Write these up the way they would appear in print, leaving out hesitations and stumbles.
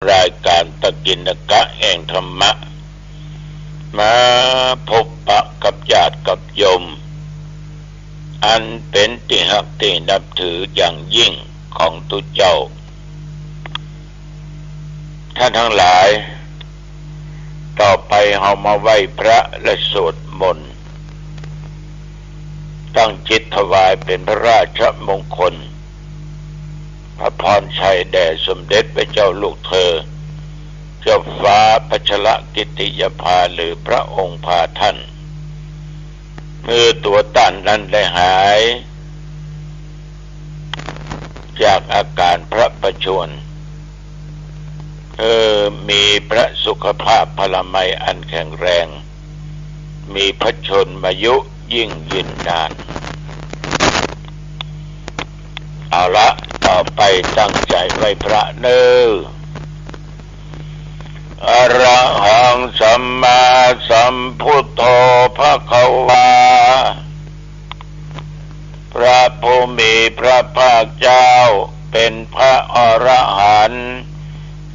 รายการตะกินกะแห่งธรรมะมาพบปะกับญาติกับโยมอันเป็นที่ฮักที่นับถืออย่างยิ่งของตุเจ้าท่านทั้งหลายต่อไปเฮามาไหว้พระและสวดมนต์ตั้งจิตถวายเป็นพระราชมงคลพระพรชัยแด่สมเด็จพระเจ้าลูกเธอเจ้าฟ้าพัชรกิติยภาหรือพระองค์พาท่านเมื่อตัวต้านนั้นได้หายจากอาการพระประชวรมีพระสุขภาพพลามัยอันแข็งแรงมีพระชนมายุยิ่งยืนนานเอาละต่อไปตั้งใจไหว้พระเนออะระหังสัมมาสัมพุทโธภควาพระผู้มีพระภาคเจ้าเป็นพระอรหันต์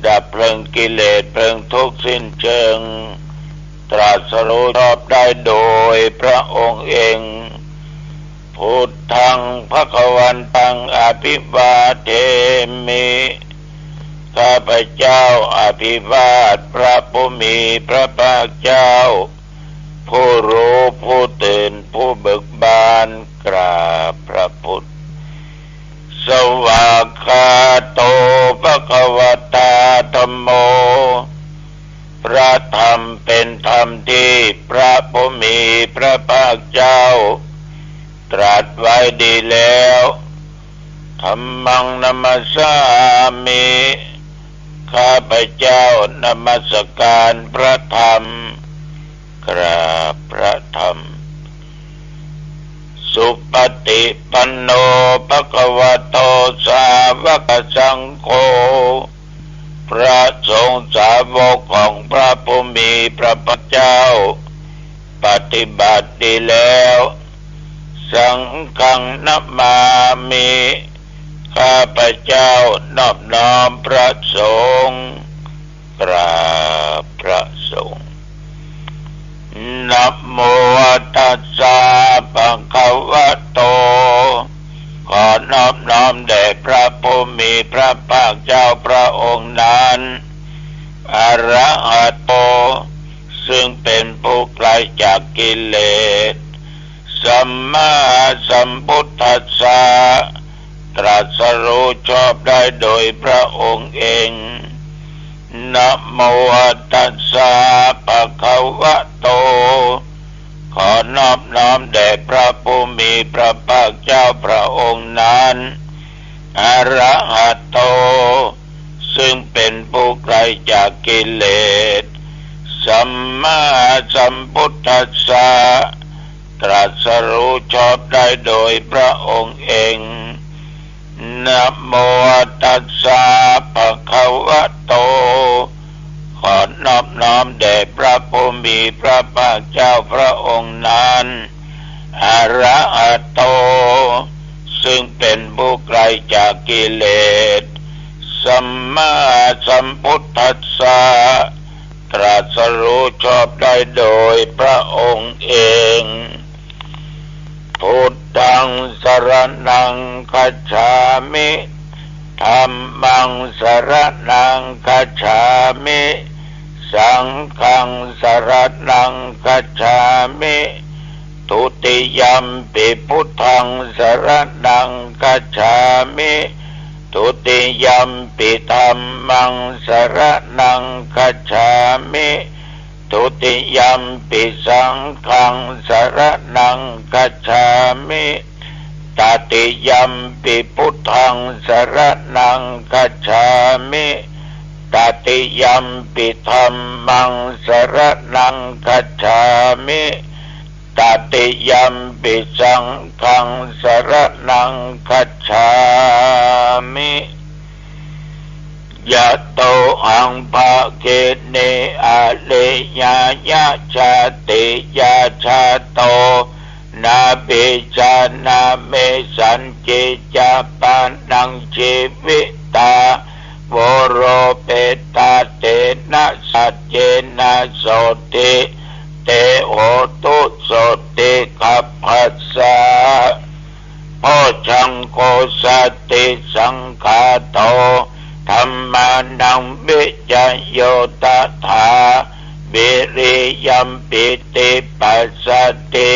ดับเพลิงกิเลสเพลิงทุกข์สิ้นเชิงตรัสรู้ชอบได้โดยพระองค์เองพุทธังภควันตังอภิวาเทมิข้าพเจ้าอภิวาทพระผู้มีพระภาคเจ้าผู้รู้ผู้ตื่นผู้เบิกบานกราบพระพุทธสวากขาโตภควตาธัมโมพระธรรมเป็นธรรมที่พระผู้มีพระภาคเจ้าตรัสไว้ดีแล้วธัมมังนัมมัสสามิข้าพเจ้านมัสการพระธรรมกราบพระธรรมสุปฏิปันโนภควโตสาวกสังโฆพระสงฆ์สาวกของพระผู้มีพระภาคเจ้าปฏิบัติดีแล้วสังฆังนัมมามิข้าพเจ้านอบน้อมพระสงฆ์กราบพระสงฆ์นะโมตัสสะภะคะวะโตขอนอบน้อมแด่พระผู้มีพระภาคเจ้าพระองค์นั้นอะระหะโตซึ่งเป็นผู้ไกลจากกิเลสสัมมาสัมพุทธัสสะตรัสรู้ชอบได้โดยพระองค์เองนะโมตัสสะภะคะวะโตขอนอบน้อมแด่พระผู้มีพระภาคเจ้าพระองค์นั้นอะระหะโตซึ่งเป็นผู้ไกลจากกิเลสสัมมาสัมพุทธัสสะตรัสรู้ชอบได้โดยพระองค์เองนะโมตัสสะภะคะวะโตขอนอบน้อมแด่พระผู้มีพระภาคเจ้าพระองค์นั้นอะระหะโตซึ่งเป็นผู้ไกลจากกิเลสสัมมาสัมพุทธัสสะตรัสรู้ชอบได้โดยพระองค์เองพุทธังสรณังคัจฉามิธัมมังสรณังคัจฉามิสังฆังสรณังคัจฉามิทุติยัมปิพุทธังสรณังคัจฉามิทุติยัมปิธัมมังสรณังคัจฉามิทุติยัมปิสังฆังสรณังคัจฉามิตติยัมปิพุทธังสรณังคัจฉามิตติยัมปิธัมมังสรณังคัจฉามิตติยัมปิสังฆังสรณังคัจฉามิยะโตอังภะเกเนอะเลยายะชาติยาชาโตนาเบชานาเมสันเจจาปานังชีวิตา โวโรเปตาเตนะสัจเจนะโสติเตโหตุโสติขัพพัสสะโพชังโกสติสังฆาโตธัมมานังวิจโยตถาวิริยัมปิติปัสสติ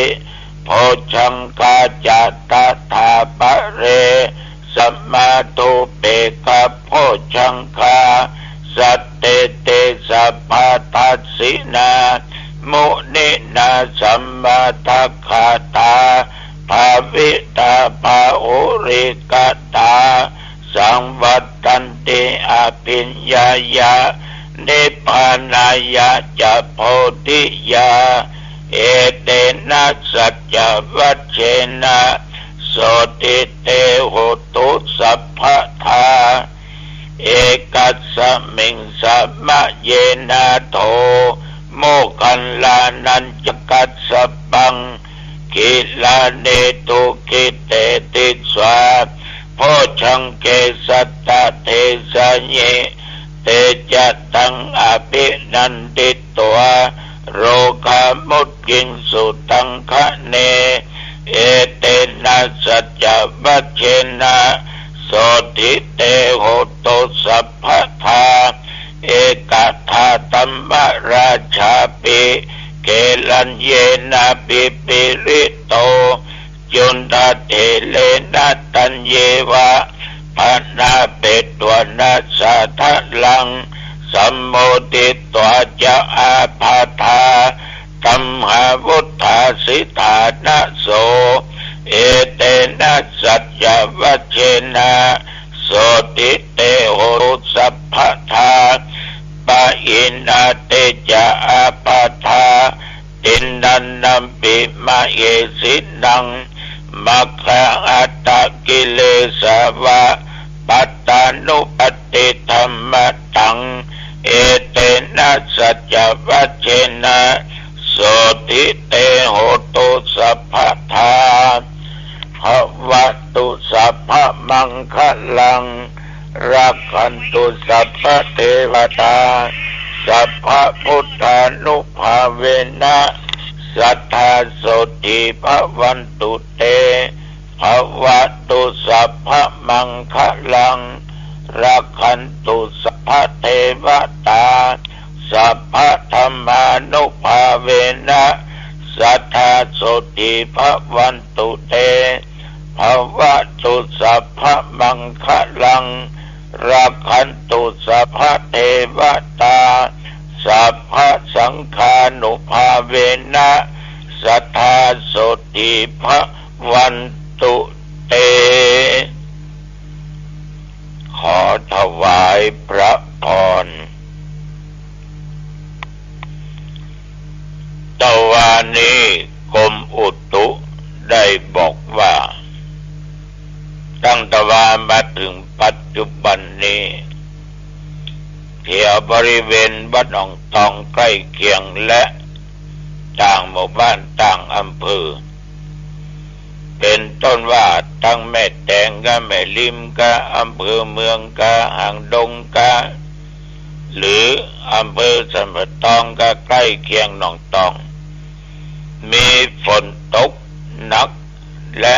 โพชังกาจัตตถาปะเรสัมมาตุเปกะโพชังคาสัตเตเตสัพพทัสสินามุนินาสัมมาทัคขาตาภาวิตาภาอุริกตาสังวัตตันติอภิญญายะนิพพานายะจะโพธิยาเอเตนะสัจจวัชเชนะโสติเตโหตุสัพพทาเอกัสสมิงสัมมะเยนะโทโมคันลานันจกัสสปังกิลาเนตุกิเตติสวาโพชังเกสัตตะเทสะเยเตจัตตังอภินันติตัวโรคามุตกิงสุตังคะเนเอเตนะสัจจวัชเชนะโสติเตโหตุสัพพทาเอกทาตัมมราชาปิเกลัญเยนะปิปิริโตจุนตเทเลนะตัญเยวะปานาเปตวนะสัทะลังสัมโมติตวะจะอาภาธาตัมหาวุฒาสิทานะโสเอเตนะสัจจวัชเชนะโสติเตโหตุสัพพทาปะอินาเตจะอาภาธาตินนันนัมปิมาเอสินังมัคคะอัตตกิเลสวะปัตตานุปติธรรมตังเอเตนะสัจจวัชเชนะโสติเตโหตุสัพพทาภวัตุสัพพมังคลังรักขันตุสัพพเทวตาสัพพพุทธานุภาเวนะสัทธาโสติภวันตุเตภวัตุสัพพมังคลังรักขันตุสัพพเทวตาสัพพธรรมานุภาเวนะสัทธาโสติภวันตุเตภวัตุสัพพมังคลังรักขันตุสัพพเทวตาสัพพสังฆานุภาเวนะสัทธาโสติภวันตุเตขอถวายพระพรตะวันนี้กรมอุตุได้บอกว่าตั้งแต่ว่ามาถึงปัจจุบันนี้แถวบริเวณวัดหนองตองใกล้เคียงและต่างหมู่บ้านต่างอำเภอเป็นต้นว่าทั้งแม่แตงกะแม่ริมกะอำเภอเมืองกะหางดงกะหรืออำเภอสันปะตองกะใกล้เคียงหนองตองมีฝนตกหนักและ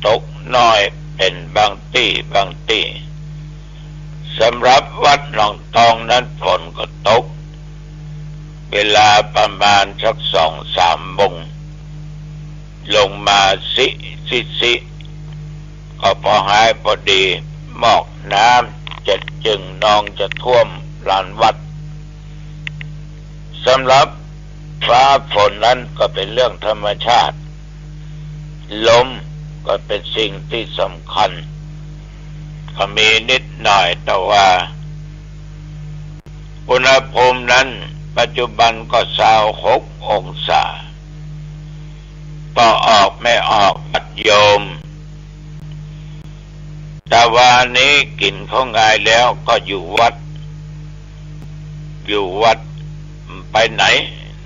ตกน้อยเป็นบางที่สำหรับวัดหนองตองนั้นฝนก็ตกเวลาประมาณสัก2-3 โมงลงมาสิก็พอหายพอดีหมอกน้ำจะจึงนองจะท่วมลานวัดสำหรับฟ้าฝนนั้นก็เป็นเรื่องธรรมชาติลมก็เป็นสิ่งที่สำคัญก็มีนิดหน่อยแต่ว่าอุณหภูมินั้นปัจจุบันก็26 องศาก็ออกไม่ออกมัดโยมแต่วันนี้กินเขาง่ายแล้วก็อยู่วัดไปไหน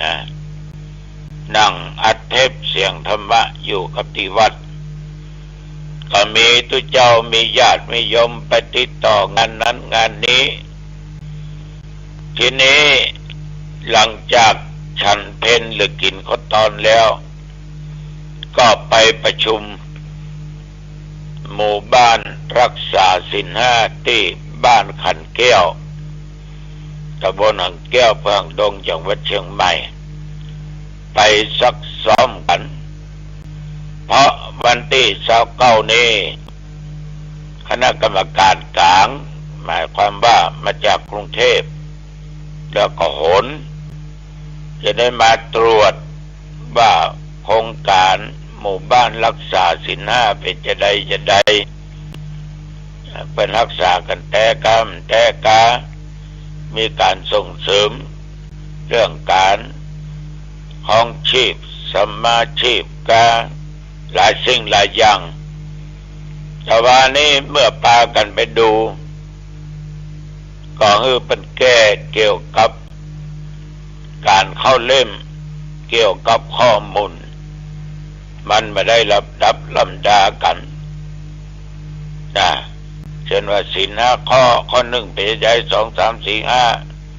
นะนั่งอัดเทปเสียงธรรมะอยู่กับที่วัด ก็มีตุเจ้ามีญาติมีโยมไปติดต่องานนั้นงานนี้ ทีนี้หลังจากฉันเพลหรือกินข้าวตอนแล้วก็ไปประชุมหมู่บ้านรักษาศีลห้าที่บ้านขันแก้วตำบลขันแก้วอำเภอหางดงจังหวัดเชียงใหม่ไปซักซ้อมกันเพราะวันที่29นี้คณะกรรมการกลางหมายความว่ามาจากกรุงเทพแล้วก็โหนจะได้มาตรวจว่าโครงการหมู่บ้านรักษาศีลห้าเป็นจะใดเป็นรักษากันแต่กามีการส่งเสริมเรื่องการของชีพสมาชีพกาหลายสิ่งหลายอย่างแต่ว่านี้เมื่อพากันไปดูก็คือเป็นแก้เกี่ยวกับการเข้าเล่มเกี่ยวกับข้อมูลมันไม่ได้ลำดากันนะเช่นว่าศีลห้าข้อหนึ่งเป็นใจ2 3 4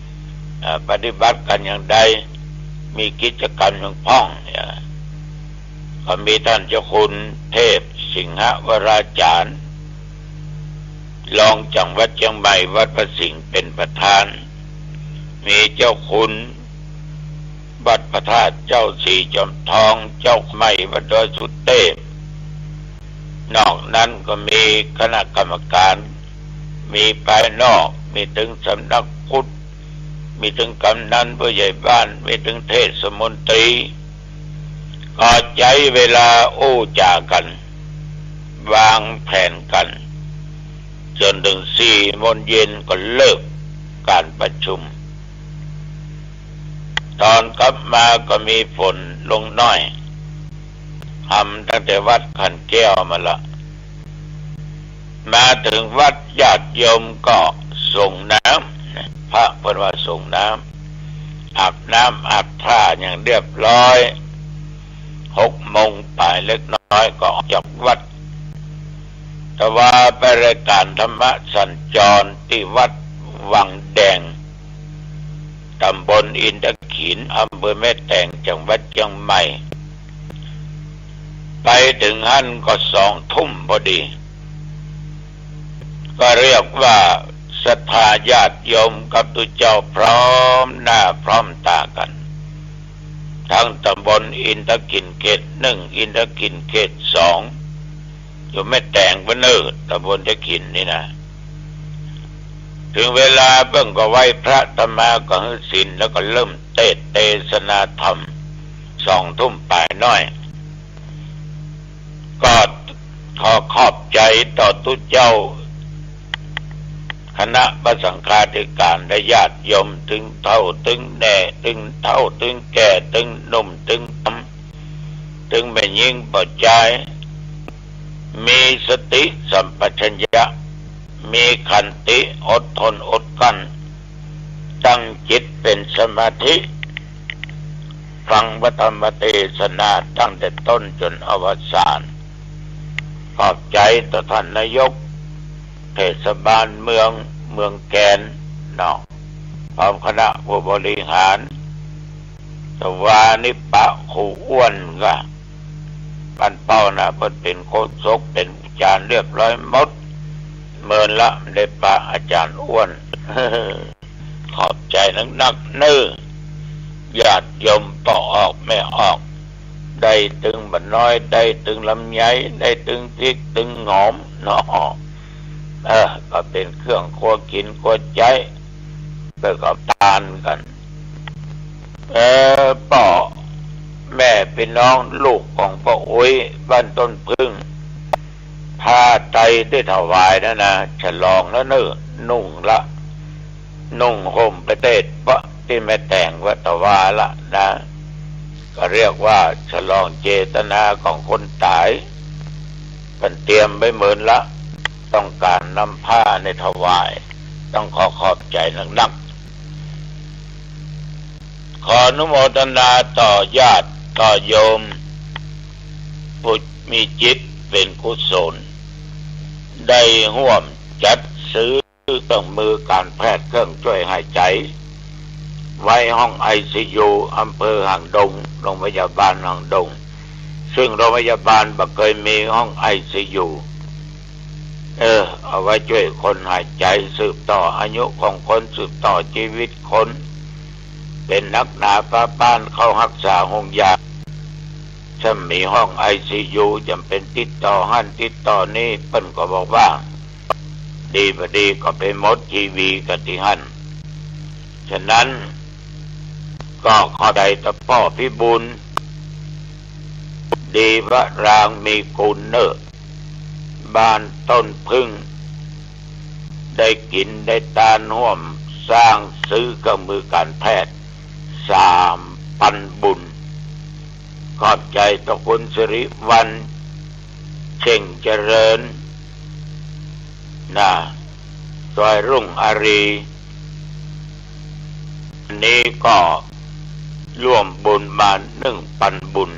5ปฏิบัติกันอย่างใดมีกิจกรรมอย่างพ้องเนี่ยก็มีท่านเจ้าคุณเทพสิงหวราจารย์รองจังหวัดเชียงใหม่วัดพระสิงห์เป็นประธานมีเจ้าคุณวัดพระธาตุเจ้าสีจอมทองเจ้าใหม่วัดดอยสุเทพนอกนั้นก็มีคณะกรรมการมีภายนอกมีถึงสำนักพุทธมีถึงกำนันผู้ใหญ่บ้านมีถึงเทศมนตรีก็ใช้เวลาโอ้จากันวางแผนกันจนถึง4 โมงเย็นก็เลิกการประชุมตอนกลับมาก็มีฝนลงน้อยทำตั้งแต่วัดขันแก้วมาละมาถึงวัดญาติโยมก็ส่งน้ำพระเพิ่นว่าส่งน้ำอาบน้ำอาบท่าอย่างเรียบร้อย6 โมงไปเล็กน้อยก็ออกจากวัดแต่ว่าไปรายการธรรมะสัญจรที่วัดวังแดงตำบลอินทขินอำเภอแม่แตงจังหวัดเชียงใหม่ไปถึงหั่นก็2 ทุ่มพอดีก็เรียกว่าศรัทธาญาติโยมกับตุเจ้าพร้อมหน้าพร้อมตากันทั้งตำบลอินทขินเขต1อินทขินเขต2อยู่แม่แตงบ้านเนิดตำบลอินทขินนี่นะถึงเวลาเบิ่งก็ไหว้พระธรรมาก็ให้ศีลแล้วก็เริ่มเทศนาธรรม2 ทุ่มไปน้อยก็ขอขอบใจต่อตุเจ้าคณะพระสังฆาธิการและญาติโยมถึงเท่าถึงแน่ถึงเท่าถึงแก่ถึงหนุ่มถึงถึงแม่ยิ่งปัจจัยมีสติสัมปชัญญะมีขันติอดทนอดกลั้นตั้งจิตเป็นสมาธิฟังพระธรรมเทศนาตั้งแต่ต้นจนอวสานขอบใจต่อท่านนายกเทศบาลเมืองแกนเนาะพร้อมคณะผู้บริหารสวานิปะขู่อ้วนก็ปันเป้านะเพิ่นเป็นโคศกเป็นอาจารย์เรียบร้อยหมดเมินละได้ปะอาจารย์อ้วน ขอบใจนักเนื้อญาติโยมปอออกไม่ออกได้ตึงบัดน้อยได้ตึงลำไยได้ตึงพริกตึงหอมเนาะก็เป็นเครื่องครัวกินครัวใจเพื่อกับทานกันป่อแม่เป็นน้องลูกของป้าอุ้ยบ้านต้นพึ่งพาไตได้ถวายนะฉลองแล้วเนื้อนุ่งห่มประเทศปะที่แม่แต่งวัตวาละนะก็เรียกว่าฉลองเจตนาของคนตายเป็นเตรียมไว้หมื่นละต้องการนำผ้าในถวายต้องขอบใจนักขออนุโมทนาต่อญาติต่อโยมผู้มีจิตเป็นกุศล ได้ร่วมจัดซื้อเครื่องมือการแพทย์เครื่องช่วยหายใจไว้ห้อง ICU อำเภอหางดงโรงพยาบาลหางดงซึ่งโรงพยาบาลบ่เคยมีห้อง ICU เอาไว้ช่วยคนหายใจสืบต่ออายุของคนสืบต่อชีวิตคนเป็นนักหนาป้าบ้านเข้ารักษาห้องยาถ้ามีห้อง ICU จำเป็นติดต่อหั่นติดต่อนี่เปิ้นก็บอกว่าดีบ่ดีก็ไปหมดทีวีกันที่หั่นฉะนั้นก็ขอได้ตะพ่อพิบูลดีวรางมีกุลเนอร์บ้านต้นพึ่งได้กินได้ตาน่วมสร้างซื้อเครื่องมือการแพทย์3,000 บุญขอบใจต่อคุณสิริวัลย์เช่งเจริญซอยรุ่งอารีนี้ก็ร่วมบุญมา 1,000 บุญ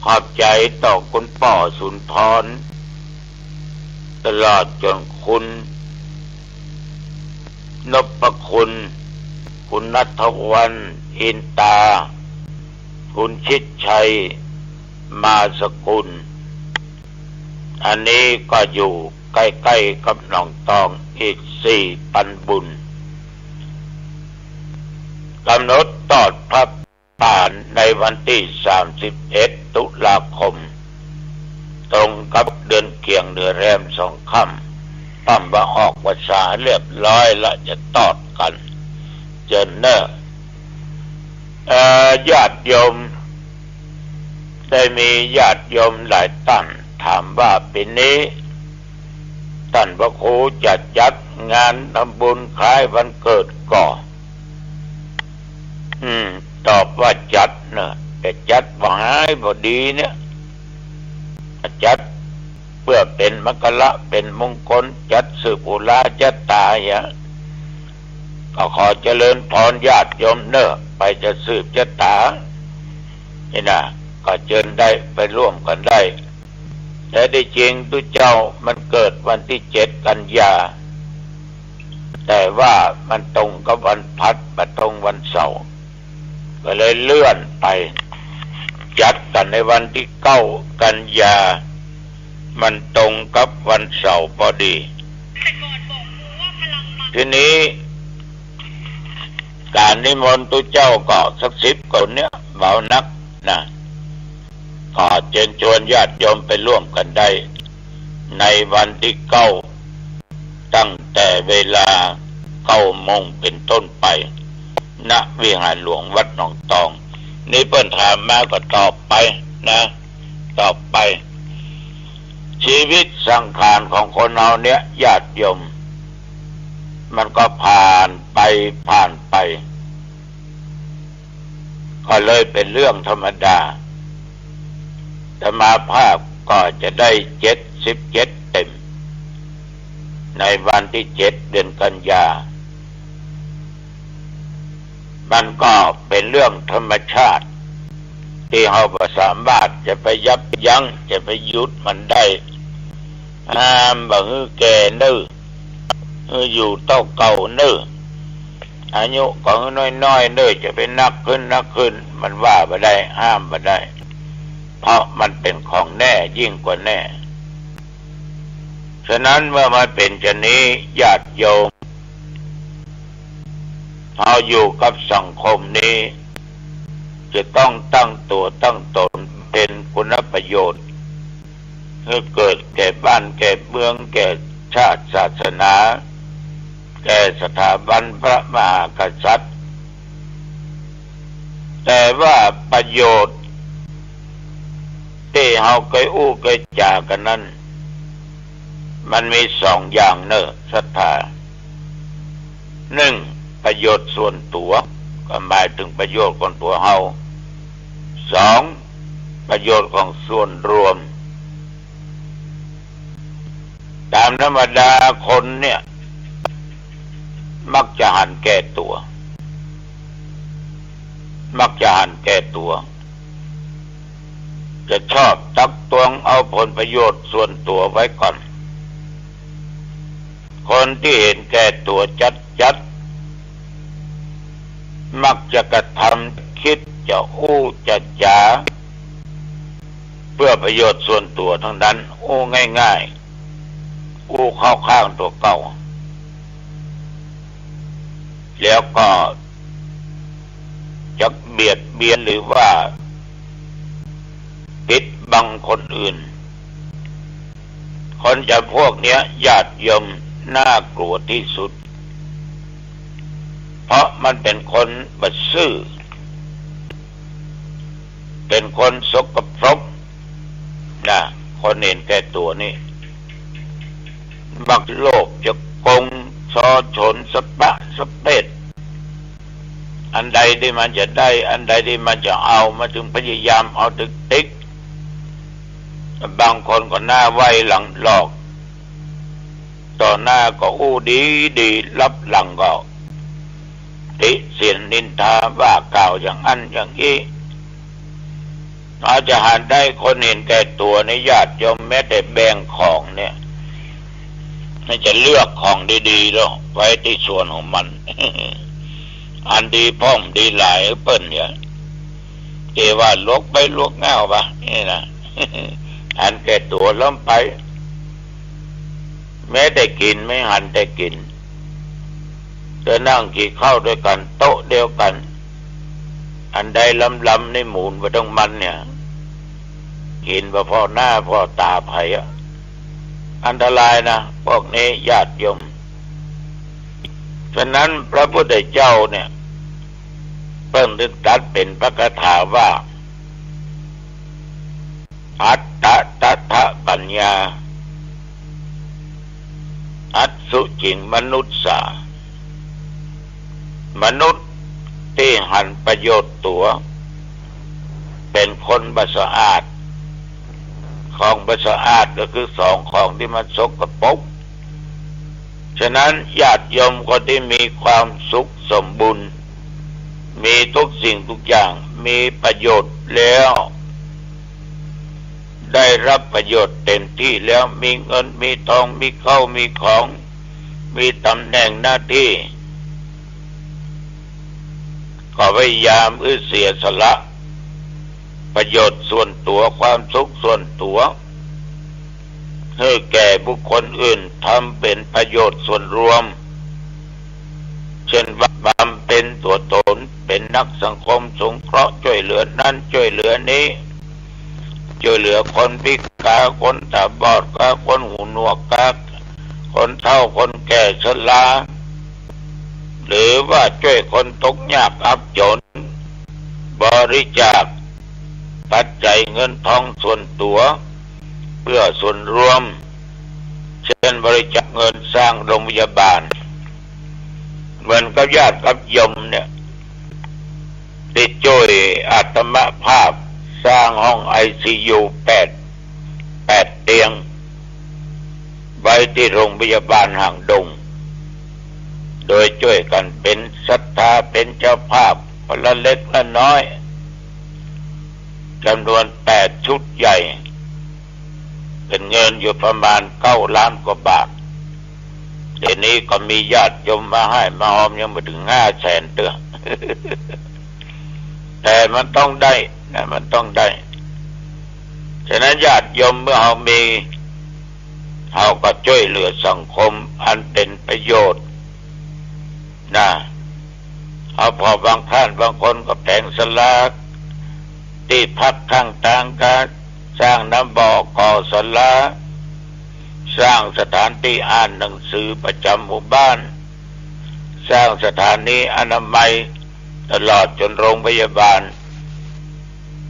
ขอบใจต่อคุณป่อสุนทรตลอดจนคุณนพคุณคุณณัฐวรรณอินตาคุณชิดชัยมาสกุลอันนี้ก็อยู่ใกล้ๆกับหนองตองอีก 4,000 บุญกำหนดตอดพระป่าในวันที่31 ตุลาคมตรงกับเดือนเกียงเดือนแรม2 ค่ำปั้มว่าออกภาษาเรียบร้อยและจะตอดกันเจนเนอร์ญาติโยมได้มีญาติโยมหลายท่านถามว่าปีนี้ท่านพระครูจัดงานทำบุญคล้ายวันเกิดก่อตอบว่าจัดนะแต่จัดบ่หายบ่ดีเนี่ยจัดเพื่อเป็นมกละเป็นมงคลจัดสืบอุลาจัตตายะก็ขอเจริญพรญาติโยมเนอะไปจะสืบจัตตานี่นะก็เชิญได้ไปร่วมกันได้แต่ได้จริงตุเจ้ามันเกิดวันที่7 กันยาแต่ว่ามันตรงกับวันพัดมาตรงวันเสาร์ก็เลยเลื่อนไปจัดกันในวันที่9 กันยามันตรงกับวันเสาร์พอดีทีนี้การนิมนต์ตุเจ้าก็สัก10 คนเนี่ยเบานักนะขอเชิญชวนญาติโยมไปร่วมกันได้ในวันที่9ตั้งแต่เวลา9 โมงเป็นต้นไปณวิหารหลวงวัดหนองตองนี่เพิ่นถามมาก็ตอบไปนะตอบไปชีวิตสังขารของคนเราเนี่ยญาติโยมมันก็ผ่านไปก็เลยเป็นเรื่องธรรมดาธรรมาภาพก็จะได้77 เต็มในวันที่7 เดือนกันยามันก็เป็นเรื่องธรรมชาติที่เราบ่สามารถจะไปยับยั้งจะไปหยุดมันได้ห้ามบ่ฮือแก่เน้ออยู่เต้าเก่าเน้ออายุก็น้อยๆเน้อจะไปนักขึ้นมันว่าบ่ได้ห้ามบ่ได้เพราะมันเป็นของแน่ยิ่งกว่าแน่ฉะนั้นเมื่อมาเป็นเช่นนี้ญาติโยมเราอยู่กับสังคมนี้จะต้องตั้งตัวตั้งตนเป็นคุณประโยชน์เพื่อเกิดแก่บ้านแก่เมืองแก่ชาติศาสนาแก่สถาบันพระมหากษัตริย์แต่ว่าประโยชน์ที่เราเคยอู้เคยจากันนั้นมันมี2 อย่างเนอะศรัทธา1ประโยชน์ส่วนตัวก็หมายถึงประโยชน์ของตัวเรา2ประโยชน์ของส่วนรวมตามธรรมดาคนเนี่ยมักจะหันแก่ตัวจะชอบตักตวงเอาผลประโยชน์ส่วนตัวไว้ก่อน คนที่เห็นแก่ตัวจัดมักจะกระทำคิดจะอู้จะจาเพื่อประโยชน์ส่วนตัวทั้งนั้นอู้ง่ายๆอู้เข้าข้างตัวเก่าแล้วก็จะเบียดเบียนหรือว่าปิดบังคนอื่นคนจำพวกเนี้ยญาติโยมน่ากลัวที่สุดเพราะมันเป็นคนบัดซื่อเป็นคนสกปรกนะคนเห็นแก่ตัวนี่มักโลภจะโกงช่อฉนสปะสเปดอันใดที่มันจะได้อันใดที่มันจะเอามาถึงพยายามเอาติ๊กบางคนก็หน้าไว้หลังหลอกต่อหน้าก็อู้ดีรับหลังก็ติเสียนนินทาว่ากล่าวอย่างอันอย่างนี้อาจจะหาได้คนเห็นแก่ตัวในญาติโยมแม้แต่แบ่งของเนี่ยน่าจะเลือกของดีๆแล้วไว้ที่ส่วนของมัน อันดีพ่อมดีหลายเปิ้นเนี่ยเกว่าลวกไปลวกเงาปะนี่นะ อันแก่ตัวล้มไปแม้แต่กินไม่หันแต่กินจะนั่งกินข้าวด้วยกันโต๊ะเดียวกันอันใดล้ำในหมูนไปต้องมันเนี่ยกินพ่อหน้าพ่อตาไผ่อันตรายนะพวกนี้ญาติโยมฉะนั้นพระพุทธเจ้าเนี่ยเพิ่งได้ตรัสเป็นพระคาถาว่าอัตตะตัทธะปัญญาอัตสุจิงมนุษย์สามนุษย์ที่หันประโยชน์ตัวเป็นคนบ่สะอาดของบ่สะอาดก็คือสองของที่มันสกปรกฉะนั้นญาติโยมคนที่มีความสุขสมบูรณ์มีทุกสิ่งทุกอย่างมีประโยชน์แล้วได้รับประโยชน์เต็มที่แล้วมีเงินมีทองมีข้าวมีของมีตำแหน่งหน้าที่ก็พยายามเสียสละประโยชน์ส่วนตัวความสุขส่วนตัวให้แก่บุคคลอื่นทำเป็นประโยชน์ส่วนรวมเช่นว่าบำเพ็ญตัวตนเป็นนักสังคมสงเคราะห์ช่วยเหลือนั้นช่วยเหลือนี้ช่วยเหลือคนพิการคนตาบอดก็คนหูหนวกก็คนเฒ่าคนแก่ชราหรือว่าช่วยคนตกยากอับจนบริจาคปัจจัยเงินทองส่วนตัวเพื่อส่วนรวมเช่นบริจาคเงินสร้างโรงพยาบาลเหมือนกับญาติกับโยมเนี่ยได้ช่วยอาตมาภาพสร้างห้อง ICU 8 เตียงไว้ที่โรงพยาบาลห่างดงโดยช่วยกันเป็นศรัทธาเป็นเจ้าภาพคนละเล็กละน้อยจำนวน8 ชุดใหญ่เป็นเงินอยู่ประมาณ9 ล้านกว่าบาทเดี๋ยวนี้ก็มีญาติโยมมาให้มาหอมยังไม่ถึง500,000เตื้อ แต่มันต้องได้นะมันต้องได้ฉะนั้นญาติโยมเมื่อเรามีเราก็ช่วยเหลือสังคมอันเป็นประโยชน์นะเอาพอบางท่านบางคนก็แผงสลากที่พักข้างทางการสร้างน้ำบ่อก่อศาลาสร้างสถานที่อ่านหนังสือประจำหมู่บ้านสร้างสถานีอนามัยตลอดจนโรงพยาบาล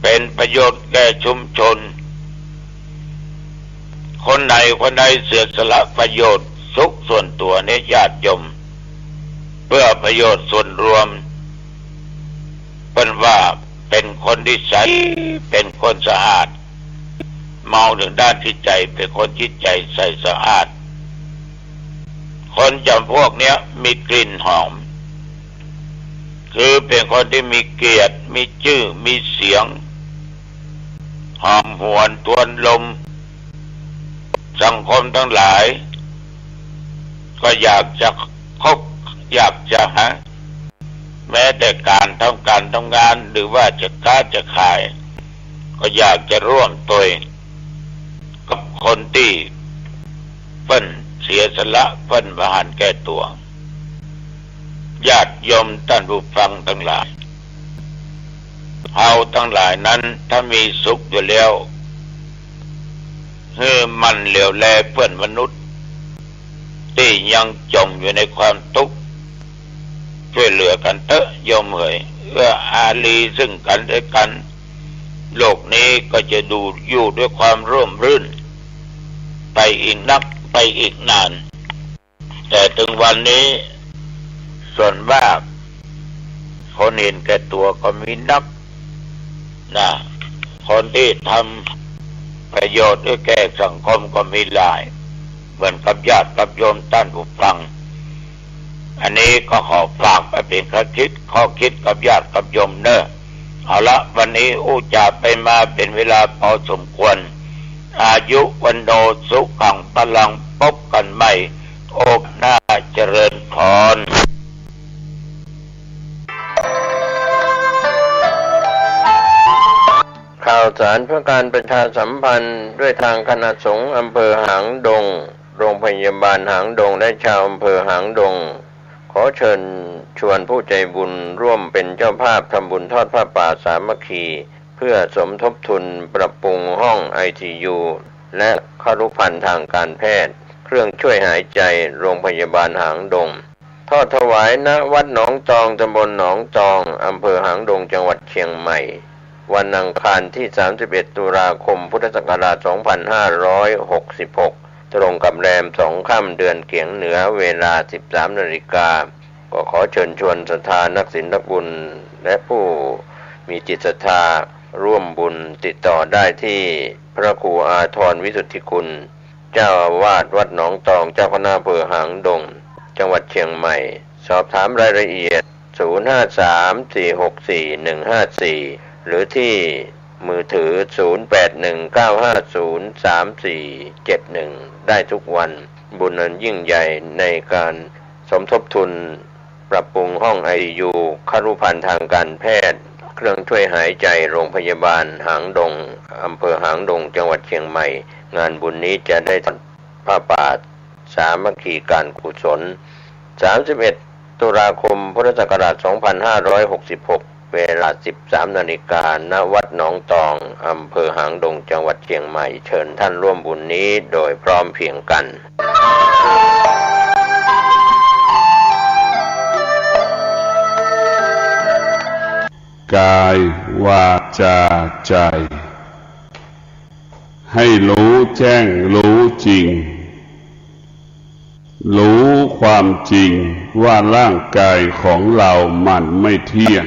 เป็นประโยชน์แก่ชุมชนคนไหนเสียสละประโยชน์สุขส่วนตัวนี้ญาติโยมเพื่อประโยชน์ส่วนรวมเป็นว่าเป็นคนที่ใสเป็นคนสะอาดมองถึงด้านจิตใจเป็นคนจิตใจใสสะอาดคนจำพวกเนี้ยมีกลิ่นหอมคือเป็นคนที่มีเกียรติมีชื่อมีเสียงหอมหวนทวนลมสังคมทั้งหลาย ก็อยากจะคบอยากจะหาแม้แต่การทำงานหรือว่าจะค้าจะขายก็อยากจะร่วมตัวกับคนที่เพิ่นเสียสละเพิ่นประหารแก่ตัวญาติโยมท่านผู้ฟังทั้งหลายเฮาทั้งหลายนั้นถ้ามีสุขอยู่แล้วให้มันเหลียวแลเพื่อนมนุษย์ที่ยังจมอยู่ในความทุกข์ช่วยเหลือกันเถอะโยมเอ๋ยเอื้ออารีซึ่งกันและกันโลกนี้ก็จะดูอยู่ด้วยความร่มรื่นไปอีกนักไปอีกนานแต่ถึงวันนี้ส่วนมากคนเห็นแก่ตัวก็มีนักนะคนที่ทำประโยชน์ด้วยแก่สังคมก็มีหลายเหมือนกับญาติกับโยมท่านผู้ฟังอันนี้ก็ขอฝากไปเป็นข้อคิดกับญาติกับโยมเนอะเอาละวันนี้จาไปมาเป็นเวลาพอสมควรอายุวันโนสุขังพลังพบกันใหม่โอกหน้าเจริญพรข่าวสารเพื่อการประชาสัมพันธ์ด้วยทางคณะสงฆ์อำเภอหางดงโรงพยาบาลหางดงและชาวอำเภอหางดงขอเชิญชวนผู้ใจบุญร่วมเป็นเจ้าภาพทำบุญทอดผ้าป่าสามัคคีเพื่อสมทบทุนปรับปรุงห้อง ICU และครุภัณฑ์ทางการแพทย์เครื่องช่วยหายใจโรงพยาบาลหางดงทอดถวายณวัดหนองตองตำบลหนองตองอำเภอหางดงจังหวัดเชียงใหม่วันอังคารที่31ตุลาคมพุทธศักราช2566ตรงกับแรม2 ค่ำเดือนเกียงเหนือเวลา 13 นาฬิกาก็ขอเชิญชวนศรัทธานักศีลนักบุญและผู้มีจิตศรัทธาร่วมบุญติดต่อได้ที่พระครูอาทรวิสุทธิคุณเจ้าอาวาสวัดหนองตองเจ้าคณะอำเภอหางดงจังหวัดเชียงใหม่สอบถามรายละเอียด053-464-154หรือที่มือถือ0819503471ได้ทุกวันบุญนั้นยิ่งใหญ่ในการสมทบทุนปรับปรุงห้อง ICU ครุภัณฑ์ทางการแพทย์เครื่องช่วยหายใจโรงพยาบาลหางดงอำเภอหางดงจังหวัดเชียงใหม่งานบุญนี้จะได้ผ้าป่าสามัคคีการกุศล31ตุลาคมพุทธศักราช2566เวลา 13 นาฬิกาณวัดหนองตองอำเภอหางดงจังหวัดเชียงใหม่เชิญท่านร่วมบุญนี้โดยพร้อมเพรียงกันกายวาจาใจให้รู้แจ้งรู้จริงรู้ความจริงว่าร่างกายของเรามันไม่เที่ยง